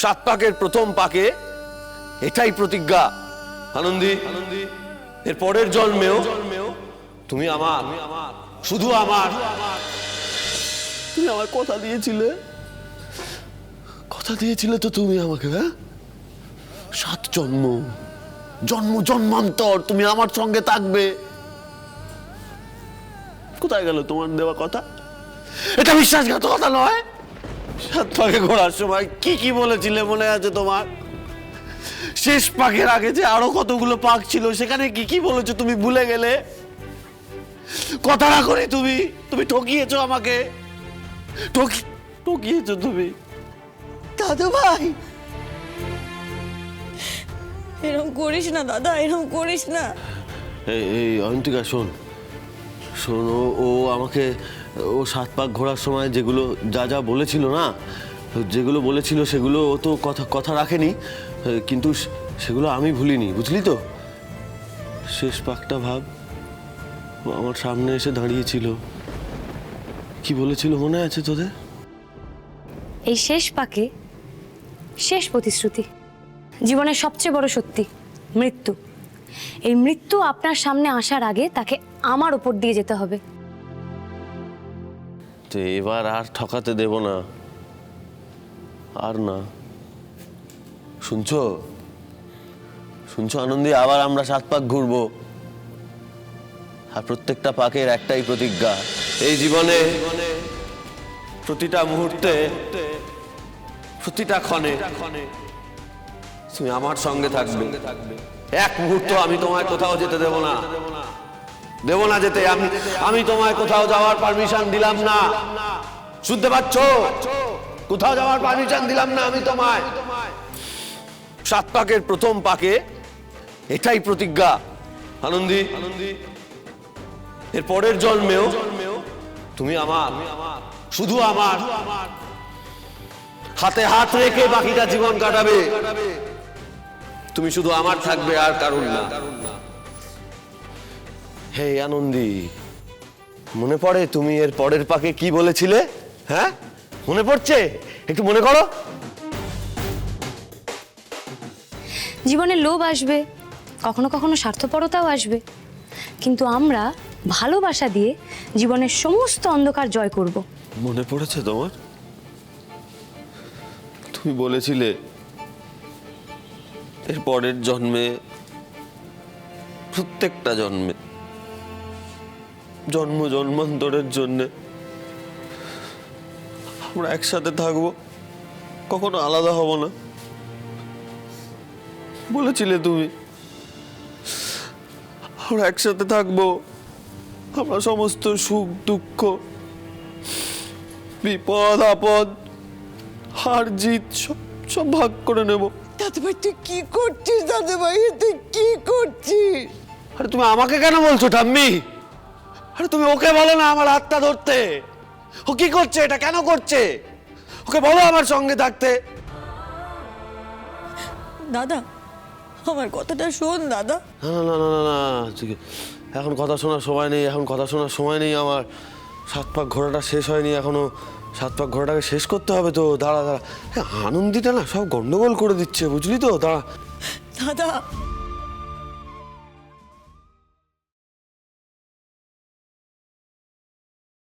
সাত পাকের প্রথম পাকে এটাই প্রতিজ্ঞা আনন্দী, এর পরের জন্মেও তুমি আমার, শুধু আমার। তুমি আমার কথা দিয়েছিলে, কথা দিয়েছিলে তো তুমি আমাকে, হ্যাঁ? 7 জন্ম, জন্ম জন্মান্তর তুমি আমার সঙ্গে থাকবে। কোথায় গেল তোমার দেওয়া কথা? এটা বিশ্বাসঘাতকতা নয়? 7 পাকে ঘোরার সময় কি কি বলেছিলে মনে আছে তোমার? শেষ পাকের আগে যে আরো কতগুলো পাক ছিল সেখানে কি কি বলেছো তুমি ভুলে গেলে? কথা না করে তুমি তুমি ঠকিয়েছো আমাকে, ঠকিয়েছো তুমি। দাদু ভাই, এরকম করিস না দাদা, এরকম করিস না। এই অয়ন্তিকা শোন, ও আমাকে 7 পাক ঘোরার সময় যেগুলো যা যা বলেছিল না, যেগুলো বলেছিল সেগুলো ও তো কথা রাখেনি, কিন্তু সেগুলো আমি ভুলিনি, বুঝলি তো? শেষ পাকটা ভাব, ও আমার সামনে এসে দাঁড়িয়েছিল, কি বলেছিল মনে আছে তোদের? এই শেষ পাকে শেষ প্রতিশ্রুতি, জীবনের সবচেয়ে বড় সত্যি, মৃত্যু। এই মৃত্যু আপনার সামনে আসার আগে তাকে আমার উপর দিয়ে যেতে হবে। তো এবার আর ঠকাতে দেব না, আর না। শুনছো শুনছো আনন্দী, আবার আমরা 7 পাক ঘুরবো, আর প্রত্যেকটা পাকের একটাই প্রতিজ্ঞা, এই জীবনে প্রতিটা মুহূর্তে, প্রতিটা ক্ষণে তুমি আমার সঙ্গে থাকবে। এক মুহূর্ত আমি তোমায় কোথাও যেতে দেব না, দেব না যেতে। আমি তোমায় কোথাও যাওয়ার পারমিশন দিলাম না, শুনতে পাচ্ছ? কোথাও যাওয়ার পারমিশন দিলাম না আমি তোমায়। 7 পাকের প্রথম পাকে এটাই প্রতিজ্ঞা আনন্দী, এর পরের জন্মেও তুমি আমার, শুধু আমার। হাতে হাত রেখে বাকিটা জীবন কাটাবে, তুমি শুধু আমার থাকবে, আর কারণ না। হে আনন্দী, মনে পড়ে তুমি এর পরের পাকে কি বলেছিলে? হ্যাঁ, মনে পড়ছে? একটু মনে করো। জীবনে লোভ আসবে, কখনো কখনো স্বার্থপরতাও আসবে, কিন্তু আমরা ভালোবাসা দিয়ে জীবনের সমস্ত অন্ধকার জয় করব। মনে পড়েছে তোমার? তুমি বলেছিলে এর পরের জন্মে, প্রত্যেকটা জন্মে, জন্ম জন্মান্তরের জন্যে আমরা একসাথে থাকবো, কখনো আলাদা হব না, বলেছিলে তুমি। আমরা একসাথে থাকবো, আমরা সমস্ত সুখ দুঃখ, বিপদ আপদ, হার জিত সব ভাগ করে নেব। দাদু ভাই তুই কি করছিস? দাদু ভাই তুই কি করছিস? আরে তুমি আমাকে কেন বলছো ঠাম্মি? আরে তুমি ওকে বলো না আমার হাতটা ধরতে। ও কি করছে, এটা কেন করছে? ওকে বলো আমার সঙ্গে থাকতে। দাদা আমার কথাটা শোন দাদা। না না না না না, এখন কথা শোনার সময় নেই, এখন কথা শোনার সময় নেই আমার। 7 পাক ঘোরাটা শেষ হয়নি এখনো, 7 পাক ঘোরাটাকে শেষ করতে হবে তো। দাঁড়া, আনন্দীটা না সব গন্ডগোল করে দিচ্ছে, বুঝলি তো? দাঁড়া। দাদা